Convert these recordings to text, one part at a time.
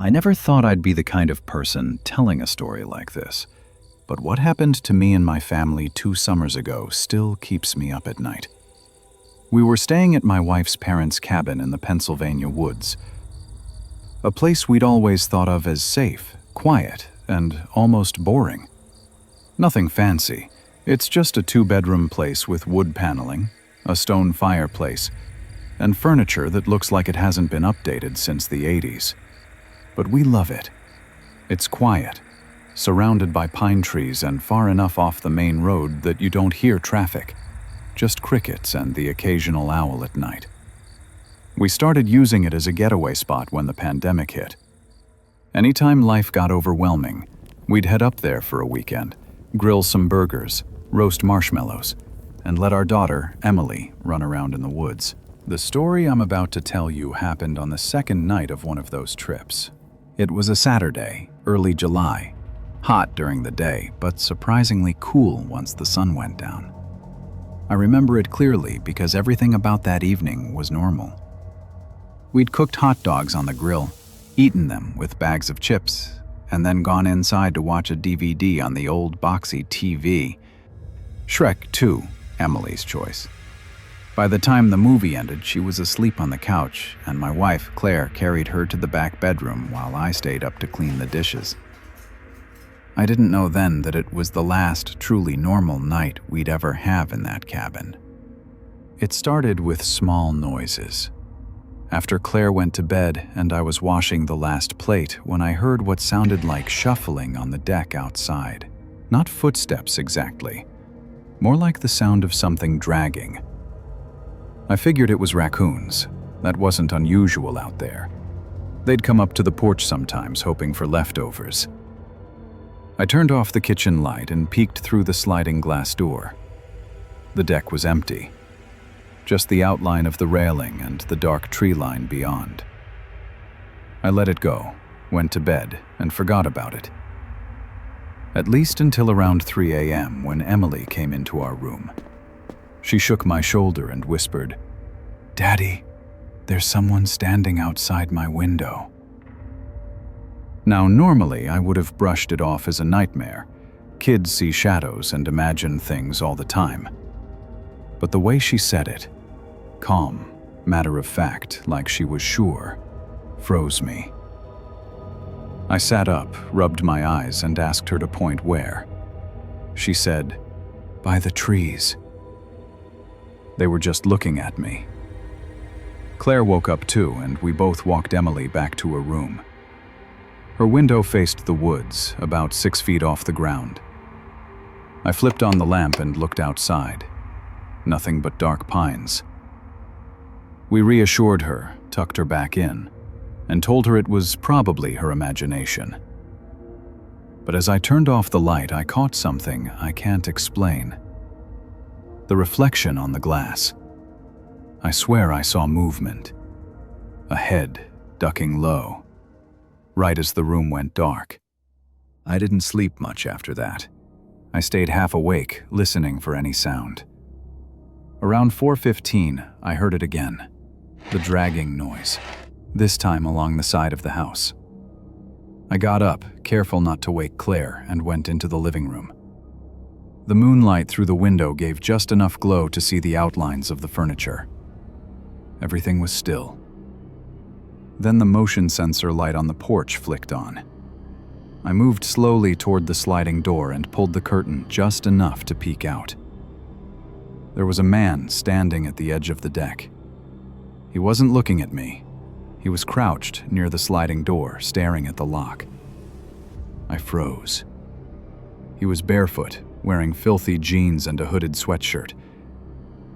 I never thought I'd be the kind of person telling a story like this, but what happened to me and my family 2 summers ago still keeps me up at night. We were staying at my wife's parents' cabin in the Pennsylvania woods, a place we'd always thought of as safe, quiet, and almost boring. Nothing fancy. It's just a 2-bedroom place with wood paneling, a stone fireplace, and furniture that looks like it hasn't been updated since the 80s. But we love it. It's quiet, surrounded by pine trees and far enough off the main road that you don't hear traffic, just crickets and the occasional owl at night. We started using it as a getaway spot when the pandemic hit. Anytime life got overwhelming, we'd head up there for a weekend, grill some burgers, roast marshmallows, and let our daughter, Emily, run around in the woods. The story I'm about to tell you happened on the second night of one of those trips. It was a Saturday, early July, hot during the day, but surprisingly cool once the sun went down. I remember it clearly because everything about that evening was normal. We'd cooked hot dogs on the grill, eaten them with bags of chips, and then gone inside to watch a DVD on the old boxy TV. Shrek 2, Emily's choice. By the time the movie ended, she was asleep on the couch, and my wife, Claire, carried her to the back bedroom while I stayed up to clean the dishes. I didn't know then that it was the last truly normal night we'd ever have in that cabin. It started with small noises. After Claire went to bed and I was washing the last plate when I heard what sounded like shuffling on the deck outside. Not footsteps exactly, more like the sound of something dragging. I figured it was raccoons. That wasn't unusual out there. They'd come up to the porch sometimes, hoping for leftovers. I turned off the kitchen light and peeked through the sliding glass door. The deck was empty. Just the outline of the railing and the dark tree line beyond. I let it go, went to bed, and forgot about it. At least until around 3 a.m. when Emily came into our room. She shook my shoulder and whispered, "Daddy, there's someone standing outside my window." Now, normally I would have brushed it off as a nightmare. Kids see shadows and imagine things all the time. But the way she said it, calm, matter of fact, like she was sure, froze me. I sat up, rubbed my eyes, and asked her to point where. She said, "By the trees." They were just looking at me. Claire woke up too, and we both walked Emily back to her room. Her window faced the woods, about 6 feet off the ground. I flipped on the lamp and looked outside. Nothing but dark pines. We reassured her, tucked her back in, and told her it was probably her imagination. But as I turned off the light, I caught something I can't explain. The reflection on the glass. I swear I saw movement. A head ducking low, right as the room went dark. I didn't sleep much after that. I stayed half awake, listening for any sound. Around 4:15, I heard it again. The dragging noise, this time along the side of the house. I got up, careful not to wake Claire, and went into the living room. The moonlight through the window gave just enough glow to see the outlines of the furniture. Everything was still. Then the motion sensor light on the porch flicked on. I moved slowly toward the sliding door and pulled the curtain just enough to peek out. There was a man standing at the edge of the deck. He wasn't looking at me. He was crouched near the sliding door, staring at the lock. I froze. He was barefoot, wearing filthy jeans and a hooded sweatshirt.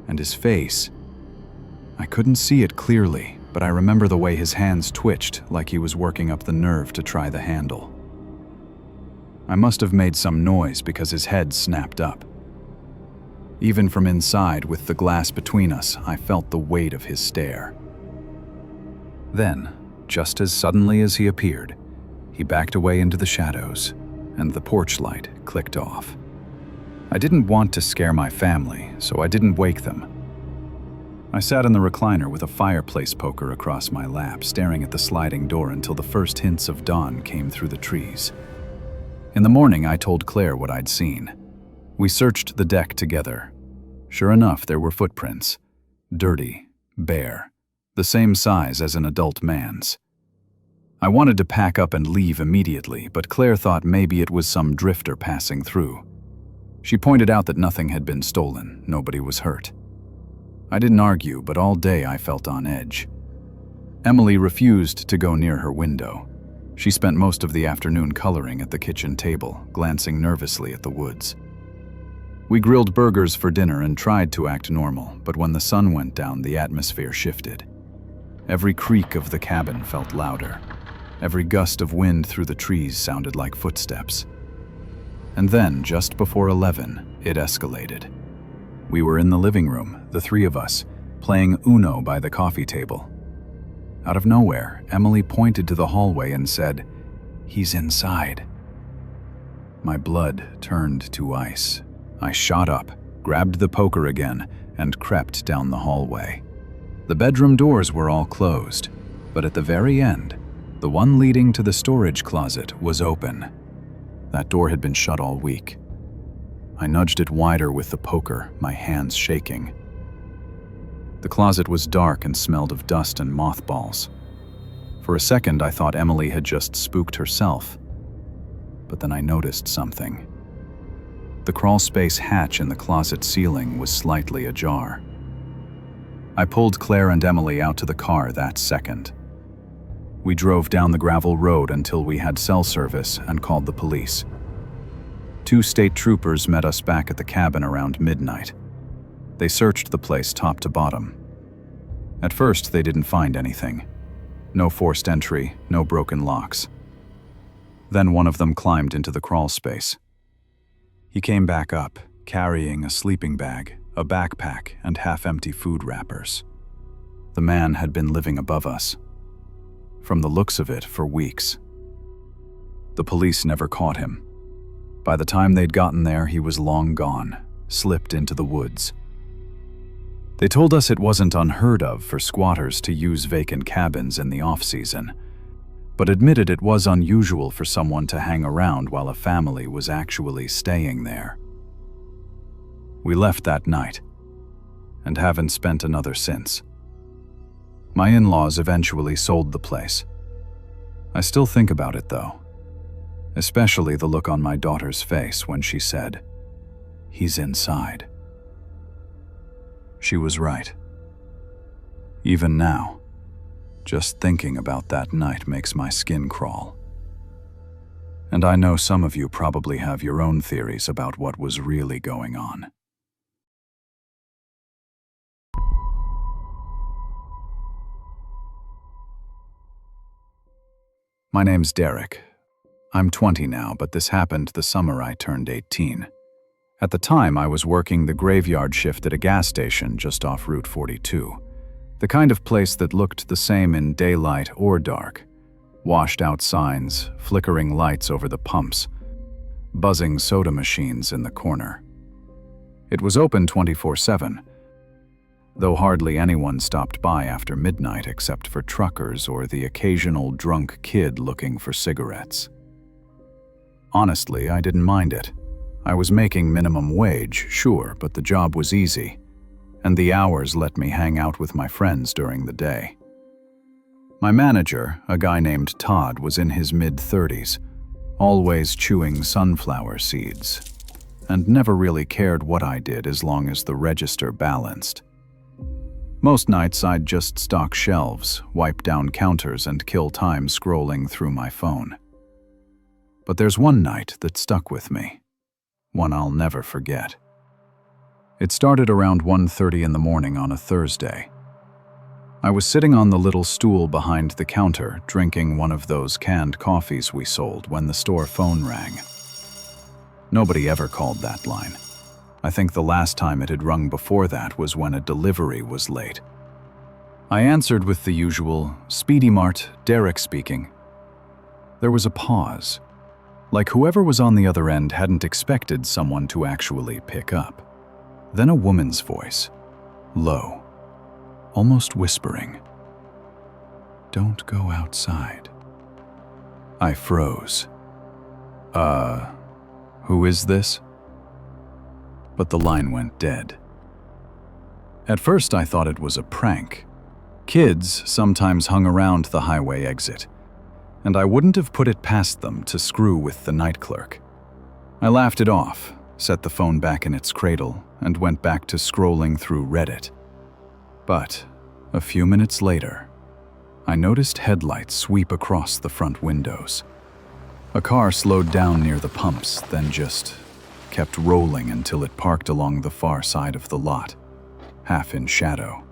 And his face, I couldn't see it clearly, but I remember the way his hands twitched like he was working up the nerve to try the handle. I must have made some noise because his head snapped up. Even from inside, with the glass between us, I felt the weight of his stare. Then, just as suddenly as he appeared, he backed away into the shadows, and the porch light clicked off. I didn't want to scare my family, so I didn't wake them. I sat in the recliner with a fireplace poker across my lap, staring at the sliding door until the first hints of dawn came through the trees. In the morning, I told Claire what I'd seen. We searched the deck together. Sure enough, there were footprints. Dirty, bare, the same size as an adult man's. I wanted to pack up and leave immediately, but Claire thought maybe it was some drifter passing through. She pointed out that nothing had been stolen, nobody was hurt. I didn't argue, but all day I felt on edge. Emily refused to go near her window. She spent most of the afternoon coloring at the kitchen table, glancing nervously at the woods. We grilled burgers for dinner and tried to act normal, but when the sun went down, the atmosphere shifted. Every creak of the cabin felt louder. Every gust of wind through the trees sounded like footsteps. And then, just before 11, it escalated. We were in the living room, the three of us, playing Uno by the coffee table. Out of nowhere, Emily pointed to the hallway and said, "He's inside." My blood turned to ice. I shot up, grabbed the poker again, and crept down the hallway. The bedroom doors were all closed, but at the very end, the one leading to the storage closet was open. That door had been shut all week. I nudged it wider with the poker, my hands shaking. The closet was dark and smelled of dust and mothballs. For a second, I thought Emily had just spooked herself. But then I noticed something. The crawlspace hatch in the closet ceiling was slightly ajar. I pulled Claire and Emily out to the car that second. We drove down the gravel road until we had cell service and called the police. 2 state troopers met us back at the cabin around midnight. They searched the place top to bottom. At first, they didn't find anything. No forced entry, no broken locks. Then one of them climbed into the crawl space. He came back up, carrying a sleeping bag, a backpack, and half-empty food wrappers. The man had been living above us. From the looks of it, for weeks. The police never caught him. By the time they'd gotten there, he was long gone, slipped into the woods. They told us it wasn't unheard of for squatters to use vacant cabins in the off-season, but admitted it was unusual for someone to hang around while a family was actually staying there. We left that night, and haven't spent another since. My in-laws eventually sold the place. I still think about it, though. Especially the look on my daughter's face when she said, "He's inside." She was right. Even now, just thinking about that night makes my skin crawl. And I know some of you probably have your own theories about what was really going on. My name's Derek. I'm 20 now, but this happened the summer I turned 18. At the time, I was working the graveyard shift at a gas station just off Route 42. The kind of place that looked the same in daylight or dark. Washed-out signs, flickering lights over the pumps, buzzing soda machines in the corner. It was open 24/7, though hardly anyone stopped by after midnight except for truckers or the occasional drunk kid looking for cigarettes. Honestly, I didn't mind it. I was making minimum wage, sure, but the job was easy, and the hours let me hang out with my friends during the day. My manager, a guy named Todd, was in his mid-30s, always chewing sunflower seeds, and never really cared what I did as long as the register balanced. Most nights I'd just stock shelves, wipe down counters, and kill time scrolling through my phone. But there's one night that stuck with me, one I'll never forget. It started around 1:30 in the morning on a Thursday. I was sitting on the little stool behind the counter, drinking one of those canned coffees we sold when the store phone rang. Nobody ever called that line. I think the last time it had rung before that was when a delivery was late. I answered with the usual, "Speedy Mart, Derek speaking." There was a pause, like whoever was on the other end hadn't expected someone to actually pick up. Then a woman's voice, low, almost whispering, "Don't go outside." I froze. Who is this?" But the line went dead. At first I thought it was a prank. Kids sometimes hung around the highway exit, and I wouldn't have put it past them to screw with the night clerk. I laughed it off, set the phone back in its cradle, and went back to scrolling through Reddit. But a few minutes later, I noticed headlights sweep across the front windows. A car slowed down near the pumps, then just kept rolling until it parked along the far side of the lot, half in shadow.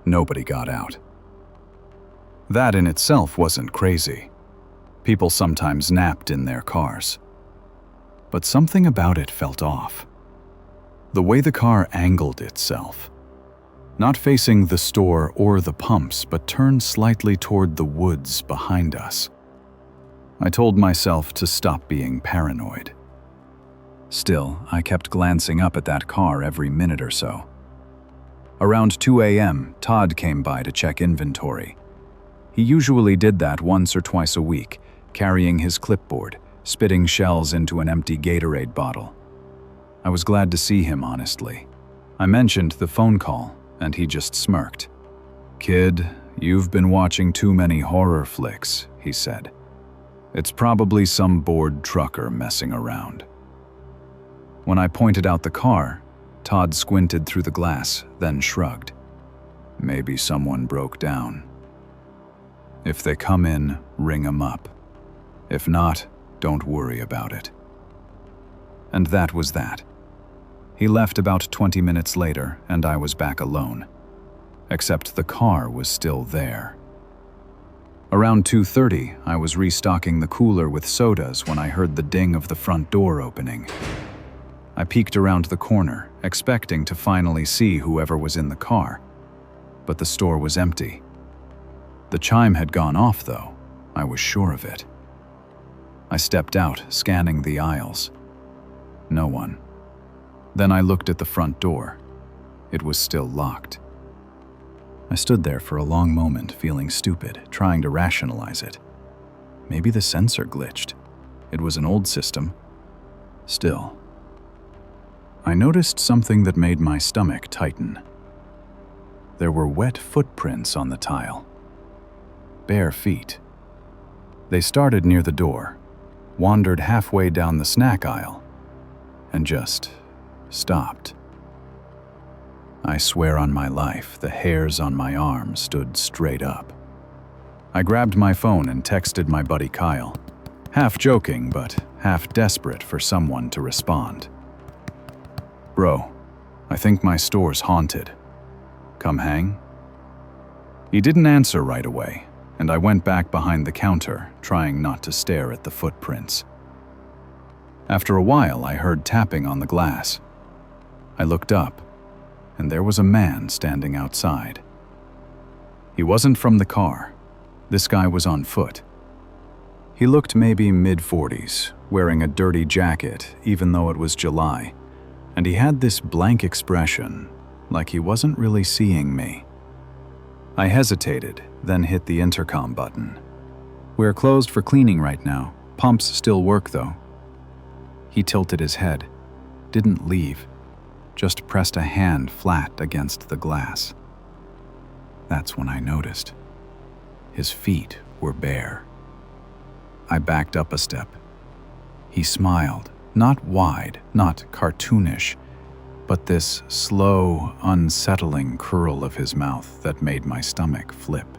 Nobody got out. That in itself wasn't crazy. People sometimes napped in their cars. But something about it felt off. The way the car angled itself, not facing the store or the pumps, but turned slightly toward the woods behind us. I told myself to stop being paranoid. Still, I kept glancing up at that car every minute or so. Around 2 a.m., Todd came by to check inventory. He usually did that once or twice a week, carrying his clipboard, spitting shells into an empty Gatorade bottle. I was glad to see him, honestly. I mentioned the phone call, and he just smirked. "Kid, you've been watching too many horror flicks," he said. "It's probably some bored trucker messing around." When I pointed out the car, Todd squinted through the glass, then shrugged. "Maybe someone broke down. If they come in, ring 'em up. If not, don't worry about it." And that was that. He left about 20 minutes later, and I was back alone. Except the car was still there. Around 2:30, I was restocking the cooler with sodas when I heard the ding of the front door opening. I peeked around the corner, expecting to finally see whoever was in the car, but the store was empty. The chime had gone off, though. I was sure of it. I stepped out, scanning the aisles. No one. Then I looked at the front door. It was still locked. I stood there for a long moment, feeling stupid, trying to rationalize it. Maybe the sensor glitched. It was an old system. Still, I noticed something that made my stomach tighten. There were wet footprints on the tile. Bare feet. They started near the door, wandered halfway down the snack aisle, and just stopped. I swear on my life, the hairs on my arm stood straight up. I grabbed my phone and texted my buddy Kyle, half joking but half desperate for someone to respond. "Bro, I think my store's haunted. Come hang?" He didn't answer right away, and I went back behind the counter, trying not to stare at the footprints. After a while, I heard tapping on the glass. I looked up, and there was a man standing outside. He wasn't from the car. This guy was on foot. He looked maybe mid-40s, wearing a dirty jacket, even though it was July, and he had this blank expression, like he wasn't really seeing me. I hesitated, then hit the intercom button. "We're closed for cleaning right now. Pumps still work, though." He tilted his head, didn't leave, just pressed a hand flat against the glass. That's when I noticed. His feet were bare. I backed up a step. He smiled, not wide, not cartoonish, but this slow, unsettling curl of his mouth that made my stomach flip.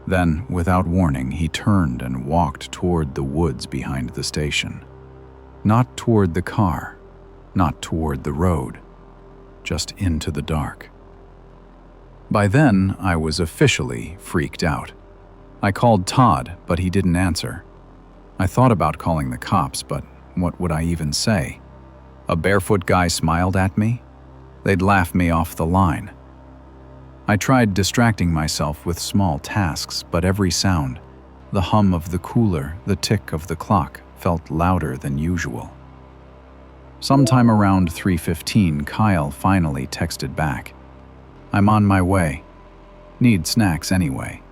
Then, without warning, he turned and walked toward the woods behind the station. Not toward the car, not toward the road, just into the dark. By then, I was officially freaked out. I called Todd, but he didn't answer. I thought about calling the cops, but what would I even say? A barefoot guy smiled at me? They'd laugh me off the line. I tried distracting myself with small tasks, but every sound, the hum of the cooler, the tick of the clock, felt louder than usual. Sometime around 3:15, Kyle finally texted back. I'm on my way. Need snacks anyway.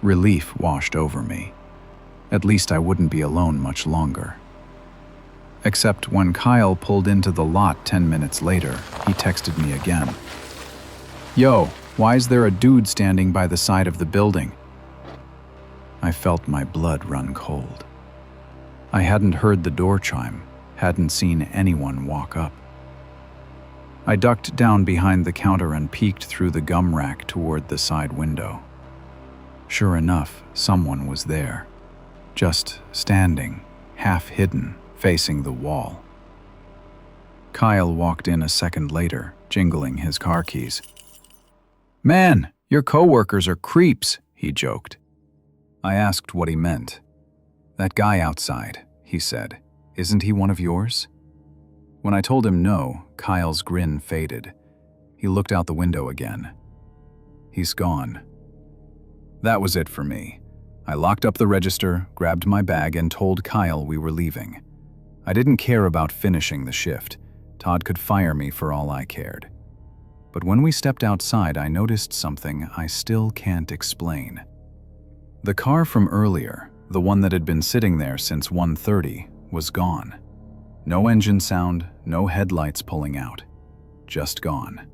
Relief washed over me. At least I wouldn't be alone much longer. Except when Kyle pulled into the lot 10 minutes later, he texted me again. Yo, why is there a dude standing by the side of the building? I felt my blood run cold. I hadn't heard the door chime, hadn't seen anyone walk up. I ducked down behind the counter and peeked through the gum rack toward the side window. Sure enough, someone was there, just standing, half hidden, facing the wall. Kyle walked in a second later, jingling his car keys. Man, your coworkers are creeps, he joked. I asked what he meant. That guy outside, he said, isn't he one of yours? When I told him no, Kyle's grin faded. He looked out the window again. He's gone. That was it for me. I locked up the register, grabbed my bag, and told Kyle we were leaving. I didn't care about finishing the shift. Todd could fire me for all I cared. But when we stepped outside, I noticed something I still can't explain. The car from earlier, the one that had been sitting there since 1:30, was gone. No engine sound, no headlights pulling out. Just gone.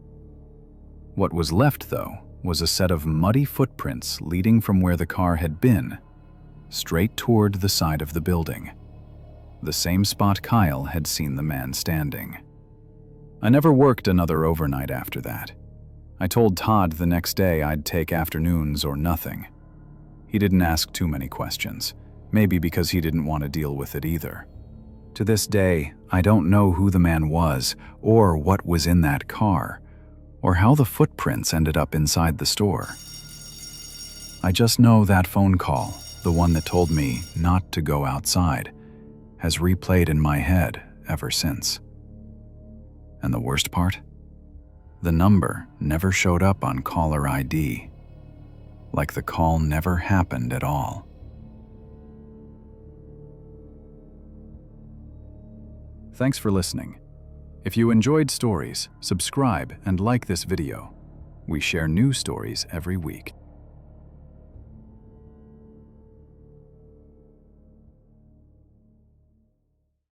What was left, though, was a set of muddy footprints leading from where the car had been, straight toward the side of the building. The same spot Kyle had seen the man standing. I never worked another overnight after that. I told Todd the next day I'd take afternoons or nothing. He didn't ask too many questions, maybe because he didn't want to deal with it either. To this day, I don't know who the man was, or what was in that car, or how the footprints ended up inside the store. I just know that phone call, the one that told me not to go outside, has replayed in my head ever since. And the worst part? The number never showed up on caller ID, like the call never happened at all. Thanks for listening. If you enjoyed stories, subscribe and like this video. We share new stories every week.